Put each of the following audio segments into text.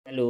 Hello.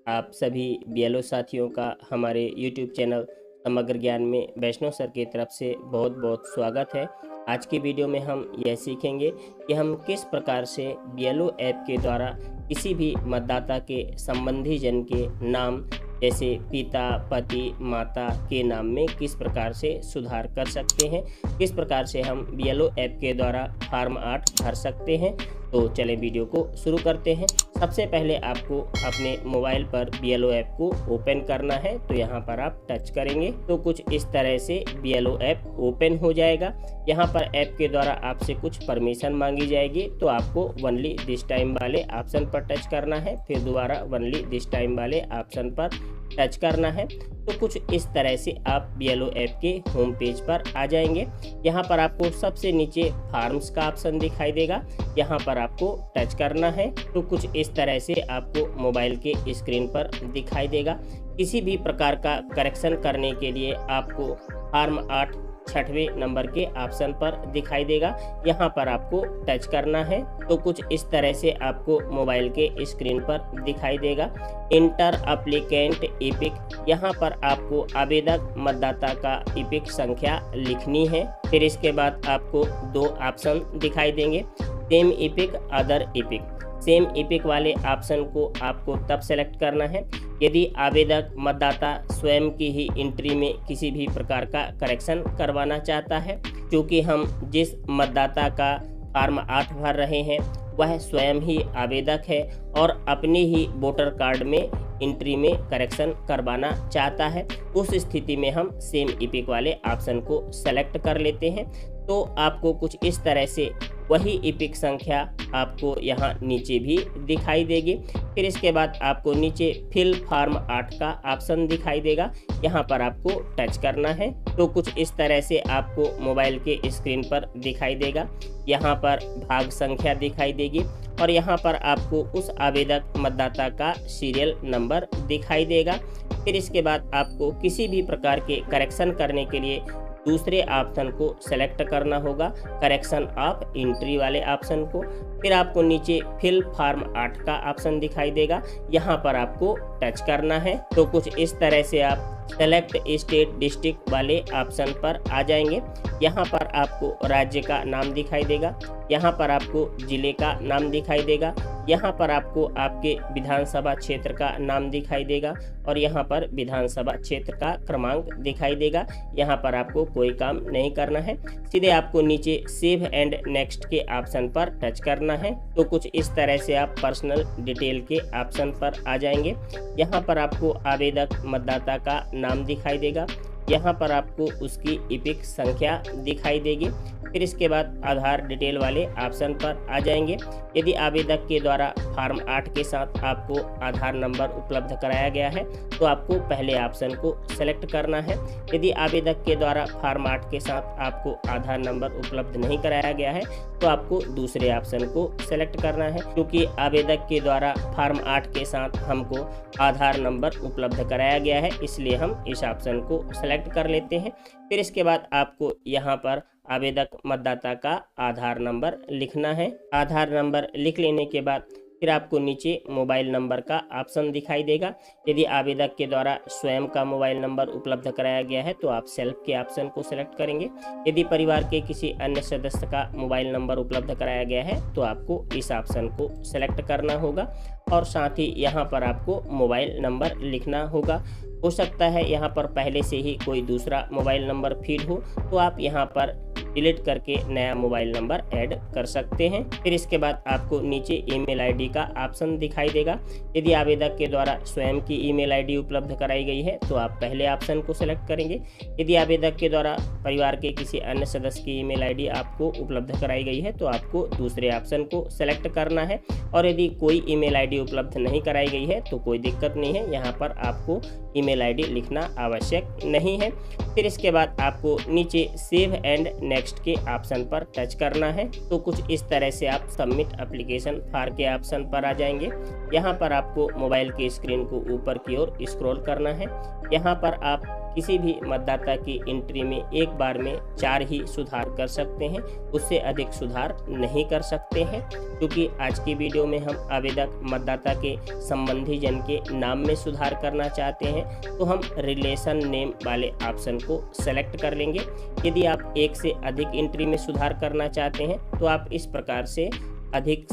आप सभी BLO साथियों का हमारे यूट्यूब चैनल समग्र ज्ञान में वैष्णव सर की तरफ से बहुत बहुत स्वागत है। आज की वीडियो में हम यह सीखेंगे कि हम किस प्रकार से बीएलओ ऐप के द्वारा किसी भी मतदाता के संबंधी जन के नाम जैसे पिता, पति, माता के नाम में किस प्रकार से सुधार कर सकते हैं, किस प्रकार से हम बीएलओ ऐप के द्वारा फॉर्म 8 भर सकते हैं। तो चलें वीडियो को शुरू करते हैं। सबसे पहले आपको अपने मोबाइल पर बीएलओ ऐप को ओपन करना है, तो यहाँ पर आप टच करेंगे तो कुछ इस तरह से बीएलओ ऐप ओपन हो जाएगा। यहाँ पर ऐप के द्वारा आपसे कुछ परमिशन मांगी जाएगी, तो आपको ओनली दिस टाइम वाले ऑप्शन पर टच करना है, फिर दोबारा ओनली दिस टाइम वाले ऑप्शन पर टच करना है। तो कुछ इस तरह से आप बीएलओ ऐप के होम पेज पर आ जाएंगे। यहाँ पर आपको सबसे नीचे फॉर्म्स का ऑप्शन दिखाई देगा, यहाँ पर आपको टच करना है। तो कुछ इस तरह से आपको मोबाइल के स्क्रीन पर दिखाई देगा। किसी भी प्रकार का करेक्शन करने के लिए आपको फॉर्म 8 6वें नंबर के ऑप्शन पर दिखाई देगा, यहाँ पर आपको टच करना है। तो कुछ इस तरह से आपको मोबाइल के स्क्रीन पर दिखाई देगा इंटर एप्लीकेंट इपिक। यहाँ पर आपको आवेदक मतदाता का इपिक संख्या लिखनी है। फिर इसके बाद आपको दो ऑप्शन दिखाई देंगे, same EPIC, other EPIC. Same EPIC वाले ऑप्शन को आपको तब सेलेक्ट करना है यदि आवेदक मतदाता स्वयं की ही एंट्री में किसी भी प्रकार का करेक्शन करवाना चाहता है। क्योंकि हम जिस मतदाता का फॉर्म 8 भर रहे हैं वह स्वयं ही आवेदक है और अपने ही वोटर कार्ड में एंट्री में करेक्शन करवाना चाहता है, उस स्थिति में हम सेम इपिक वाले ऑप्शन को सेलेक्ट कर लेते हैं। तो आपको कुछ इस तरह से वही इपिक संख्या आपको यहाँ नीचे भी दिखाई देगी। फिर इसके बाद आपको नीचे फिल फॉर्म 8 का ऑप्शन दिखाई देगा, यहाँ पर आपको टच करना है। तो कुछ इस तरह से आपको मोबाइल के स्क्रीन पर दिखाई देगा, यहाँ पर भाग संख्या दिखाई देगी और यहाँ पर आपको उस आवेदक मतदाता का सीरियल नंबर दिखाई देगा। फिर इसके बाद आपको किसी भी प्रकार के करेक्शन करने के लिए दूसरे ऑप्शन को सेलेक्ट करना होगा, करेक्शन ऑफ एंट्री वाले ऑप्शन को। फिर आपको नीचे फिल फॉर्म 8 का ऑप्शन दिखाई देगा, यहाँ पर आपको टच करना है। तो कुछ इस तरह से आप सेलेक्ट स्टेट डिस्ट्रिक्ट वाले ऑप्शन पर आ जाएंगे। यहाँ पर आपको राज्य का नाम दिखाई देगा, यहाँ पर आपको जिले का नाम दिखाई देगा, यहाँ पर आपको आपके विधानसभा क्षेत्र का नाम दिखाई देगा और यहाँ पर विधानसभा क्षेत्र का क्रमांक दिखाई देगा। यहाँ पर आपको कोई काम नहीं करना है, सीधे आपको नीचे सेव एंड नेक्स्ट के ऑप्शन पर टच करना है। तो कुछ इस तरह से आप पर्सनल डिटेल के ऑप्शन पर आ जाएंगे। यहाँ पर आपको आवेदक मतदाता का नाम दिखाई देगा, यहाँ पर आपको उसकी इपिक संख्या दिखाई देगी। फिर इसके बाद आधार डिटेल वाले ऑप्शन पर आ जाएंगे। यदि आवेदक के द्वारा फॉर्म 8 के साथ आपको आधार नंबर उपलब्ध कराया गया है तो आपको पहले ऑप्शन को सेलेक्ट करना है। यदि आवेदक के द्वारा फॉर्म 8 के साथ आपको आधार नंबर उपलब्ध नहीं कराया गया है तो आपको दूसरे ऑप्शन को सेलेक्ट करना है। क्योंकि आवेदक के द्वारा फॉर्म 8 के साथ हमको आधार नंबर उपलब्ध कराया गया है, इसलिए हम इस ऑप्शन को सेलेक्ट कर लेते हैं। फिर इसके बाद आपको यहाँ पर आवेदक मतदाता का आधार नंबर लिखना है। आधार नंबर लिख लेने के बाद फिर आपको नीचे मोबाइल नंबर का ऑप्शन दिखाई देगा। यदि आवेदक के द्वारा स्वयं का मोबाइल नंबर उपलब्ध कराया गया है तो आप सेल्फ के ऑप्शन को सेलेक्ट करेंगे। यदि परिवार के किसी अन्य सदस्य का मोबाइल नंबर उपलब्ध कराया गया है तो आपको इस ऑप्शन को सेलेक्ट करना होगा और साथ ही यहाँ पर आपको मोबाइल नंबर लिखना होगा। हो सकता है यहाँ पर पहले से ही कोई दूसरा मोबाइल नंबर फीड हो तो आप यहाँ पर डिलीट करके नया मोबाइल नंबर ऐड कर सकते हैं। फिर इसके बाद आपको नीचे ईमेल आईडी का ऑप्शन दिखाई देगा। यदि आवेदक के द्वारा स्वयं की ईमेल आईडी उपलब्ध कराई गई है तो आप पहले ऑप्शन को सेलेक्ट करेंगे। यदि आवेदक के द्वारा परिवार के किसी अन्य सदस्य की ईमेल आईडी आपको उपलब्ध कराई गई है तो आपको दूसरे ऑप्शन को सेलेक्ट करना है। और यदि कोई ईमेल आईडी उपलब्ध नहीं कराई गई है तो कोई दिक्कत नहीं है, यहाँ पर आपको ईमेल आईडी लिखना आवश्यक नहीं है। फिर इसके बाद आपको नीचे सेव एंड नेक्स्ट नेक्स्ट के ऑप्शन पर टच करना है। तो कुछ इस तरह से आप सबमिट एप्लीकेशन फॉर के ऑप्शन पर आ जाएंगे। यहाँ पर आपको मोबाइल की स्क्रीन को ऊपर की ओर स्क्रॉल करना है। यहाँ पर आप किसी भी मतदाता की एंट्री में एक बार में 4 ही सुधार कर सकते हैं, उससे अधिक सुधार नहीं कर सकते हैं। क्योंकि आज की वीडियो में हम आवेदक मतदाता के संबंधी जन के नाम में सुधार करना चाहते हैं, तो हम रिलेशन नेम वाले ऑप्शन को सेलेक्ट कर लेंगे। यदि आप एक से अधिक एंट्री में सुधार करना चाहते हैं तो आप इस प्रकार से अधिक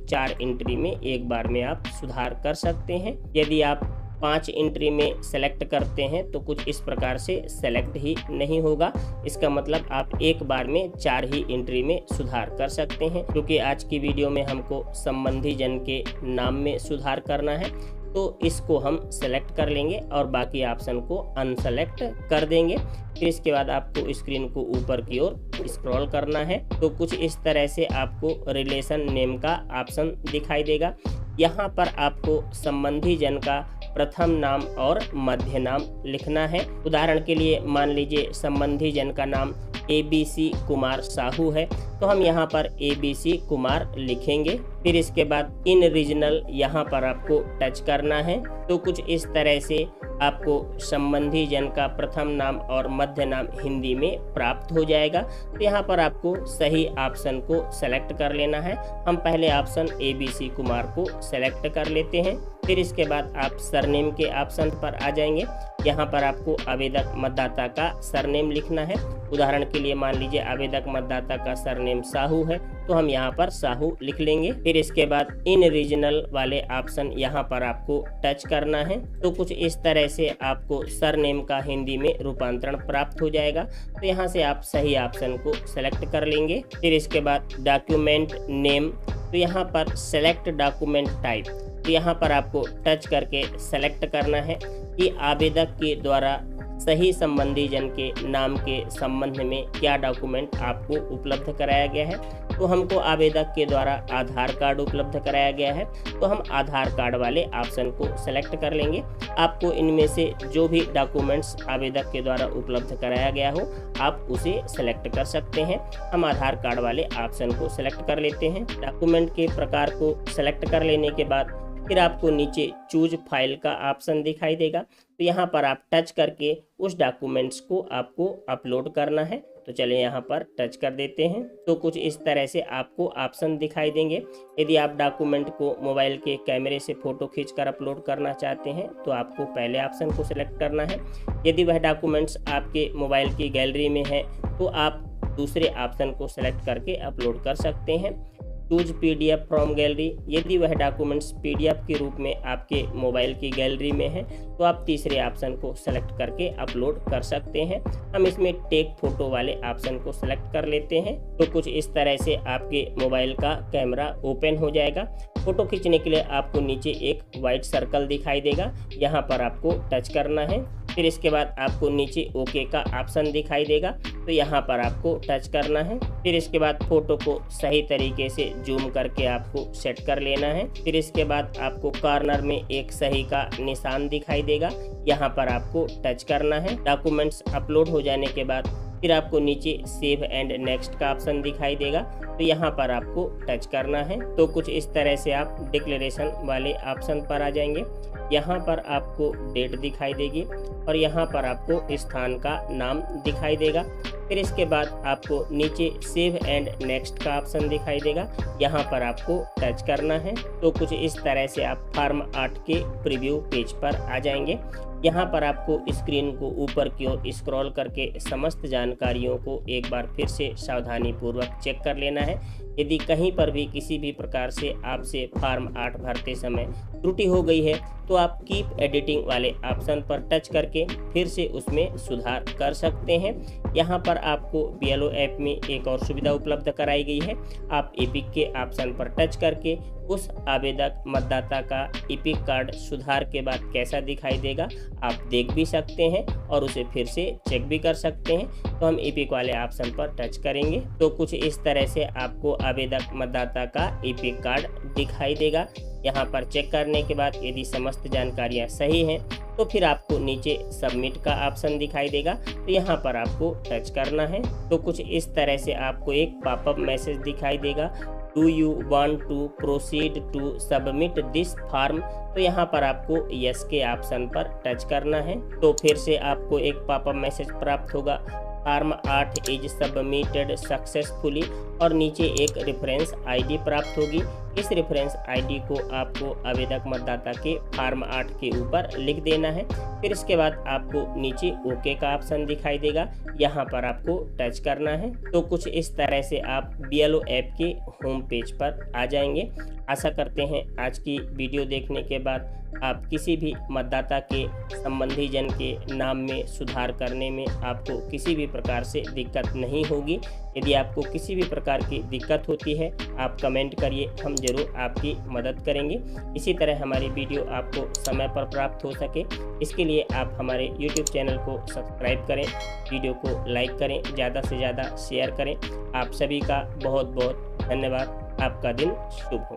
4 एंट्री में एक बार में आप सुधार कर सकते हैं। यदि आप 5 एंट्री में सेलेक्ट करते हैं तो कुछ इस प्रकार से सेलेक्ट ही नहीं होगा। इसका मतलब आप एक बार में 4 ही एंट्री में सुधार कर सकते हैं। क्योंकि आज की वीडियो में हमको संबंधी जन के नाम में सुधार करना है, तो इसको हम सेलेक्ट कर लेंगे और बाकी ऑप्शन को अनसेलेक्ट कर देंगे। फिर इसके बाद आपको स्क्रीन को ऊपर की ओर स्क्रॉल करना है। तो कुछ इस तरह से आपको रिलेशन नेम का ऑप्शन दिखाई देगा। यहाँ पर आपको संबंधी जन का प्रथम नाम और मध्य नाम लिखना है। उदाहरण के लिए मान लीजिए संबंधी जन का नाम ABC कुमार साहू है, तो हम यहाँ पर ABC कुमार लिखेंगे। फिर इसके बाद इन रीजनल यहाँ पर आपको टच करना है। तो कुछ इस तरह से आपको संबंधी जन का प्रथम नाम और मध्य नाम हिंदी में प्राप्त हो जाएगा। तो यहाँ पर आपको सही ऑप्शन को सेलेक्ट कर लेना है। हम पहले ऑप्शन ABC कुमार को सेलेक्ट कर लेते हैं। फिर इसके बाद आप सरनेम के ऑप्शन पर आ जाएंगे। यहाँ पर आपको आवेदक मतदाता का सरनेम लिखना है। उदाहरण के लिए मान लीजिए आवेदक मतदाता का सरनेम साहू है, तो हम यहाँ पर साहू लिख लेंगे। फिर इसके बाद इन रीजनल वाले ऑप्शन यहाँ पर आपको टच करना है। तो कुछ इस तरह से आपको सरनेम का हिंदी में रूपांतरण प्राप्त हो जाएगा। तो यहाँ से आप सही ऑप्शन को सेलेक्ट कर लेंगे। फिर इसके बाद डॉक्यूमेंट नेम, तो यहाँ पर सेलेक्ट डॉक्यूमेंट टाइप, तो यहाँ पर आपको टच करके सेलेक्ट करना है कि आवेदक के द्वारा सही संबंधी जन के नाम के संबंध में क्या डॉक्यूमेंट आपको उपलब्ध कराया गया है। तो हमको आवेदक के द्वारा आधार कार्ड उपलब्ध कराया गया है, तो हम आधार कार्ड वाले ऑप्शन को सेलेक्ट कर लेंगे। आपको इनमें से जो भी डॉक्यूमेंट्स आवेदक के द्वारा उपलब्ध कराया गया हो आप उसे सेलेक्ट कर सकते हैं। हम आधार कार्ड वाले ऑप्शन को सेलेक्ट कर लेते हैं। डॉक्यूमेंट के प्रकार को सेलेक्ट कर लेने के बाद फिर आपको नीचे चूज फाइल का ऑप्शन दिखाई देगा। तो यहाँ पर आप टच करके उस डॉक्यूमेंट्स को आपको अपलोड करना है। तो चलिए यहाँ पर टच कर देते हैं। तो कुछ इस तरह से आपको ऑप्शन दिखाई देंगे। यदि आप डॉक्यूमेंट को मोबाइल के कैमरे से फ़ोटो खींचकर अपलोड करना चाहते हैं तो आपको पहले ऑप्शन को सिलेक्ट करना है। यदि वह डॉक्यूमेंट्स आपके मोबाइल की गैलरी में है तो आप दूसरे ऑप्शन को सिलेक्ट करके अपलोड कर सकते हैं। चूज PDF फ्रॉम गैलरी, यदि वह डॉक्यूमेंट्स PDF के रूप में आपके मोबाइल की गैलरी में है तो आप तीसरे ऑप्शन को सेलेक्ट करके अपलोड कर सकते हैं। हम इसमें टेक फोटो वाले ऑप्शन को सेलेक्ट कर लेते हैं। तो कुछ इस तरह से आपके मोबाइल का कैमरा ओपन हो जाएगा। फोटो खींचने के लिए आपको नीचे एक वाइट सर्कल दिखाई देगा, यहाँ पर आपको टच करना है। फिर इसके बाद आपको नीचे ओके का ऑप्शन दिखाई देगा, तो यहाँ पर आपको टच करना है। फिर इसके बाद फोटो को सही तरीके से जूम करके आपको सेट कर लेना है। फिर इसके बाद आपको कॉर्नर में एक सही का निशान दिखाई देगा, यहाँ पर आपको टच करना है। डॉक्यूमेंट्स अपलोड हो जाने के बाद फिर आपको नीचे सेव एंड नेक्स्ट का ऑप्शन दिखाई देगा, तो यहाँ पर आपको टच करना है। तो कुछ इस तरह से आप डिक्लेरेशन वाले ऑप्शन पर आ जाएंगे। यहाँ पर आपको डेट दिखाई देगी और यहाँ पर आपको स्थान का नाम दिखाई देगा। फिर इसके बाद आपको नीचे सेव एंड नेक्स्ट का ऑप्शन दिखाई देगा, यहाँ पर आपको टच करना है। तो कुछ इस तरह से आप फॉर्म 8 के प्रीव्यू पेज पर आ जाएंगे। यहाँ पर आपको स्क्रीन को ऊपर की ओर स्क्रॉल करके समस्त जानकारियों को एक बार फिर से सावधानी पूर्वक चेक कर लेना है। यदि कहीं पर भी किसी भी प्रकार से आपसे फॉर्म 8 भरते समय त्रुटि हो गई है तो आप कीप एडिटिंग वाले ऑप्शन पर टच करके फिर से उसमें सुधार कर सकते हैं। यहाँ पर आपको BLO ऐप में एक और सुविधा उपलब्ध कराई गई है। आप एपिक के ऑप्शन पर टच करके उस आवेदक मतदाता का एपिक कार्ड सुधार के बाद कैसा दिखाई देगा आप देख भी सकते हैं और उसे फिर से चेक भी कर सकते हैं। तो हम एपिक वाले ऑप्शन पर टच करेंगे तो कुछ इस तरह से आपको आवेदक मतदाता का एपिक कार्ड दिखाई देगा। यहाँ पर चेक करने के बाद यदि समस्त जानकारियाँ सही हैं तो फिर आपको नीचे सबमिट का ऑप्शन दिखाई देगा, तो यहाँ पर आपको टच करना है। तो कुछ इस तरह से आपको एक पॉपअप मैसेज दिखाई देगा, do you want to proceed to submit this form. तो यहाँ पर आपको यस के ऑप्शन पर टच करना है। तो फिर से आपको एक पॉपअप मैसेज प्राप्त होगा, फॉर्म 8 इज सबमिटेड सक्सेसफुली, और नीचे एक रेफरेंस आईडी प्राप्त होगी। इस रेफरेंस आईडी को आपको आवेदक मतदाता के फॉर्म 8 के ऊपर लिख देना है। फिर इसके बाद आपको नीचे ओके का ऑप्शन दिखाई देगा, यहाँ पर आपको टच करना है। तो कुछ इस तरह से आप BLO ऐप के होम पेज पर आ जाएंगे। आशा करते हैं आज की वीडियो देखने के बाद आप किसी भी मतदाता के संबंधी जन के नाम में सुधार करने में आपको किसी भी प्रकार से दिक्कत नहीं होगी। यदि आपको किसी भी प्रकार की दिक्कत होती है आप कमेंट करिए, हम जरूर आपकी मदद करेंगे। इसी तरह हमारी वीडियो आपको समय पर प्राप्त हो सके, इसके लिए आप हमारे YouTube चैनल को सब्सक्राइब करें, वीडियो को लाइक करें, ज़्यादा से ज़्यादा शेयर करें। आप सभी का बहुत बहुत धन्यवाद। आपका दिन शुभ हो।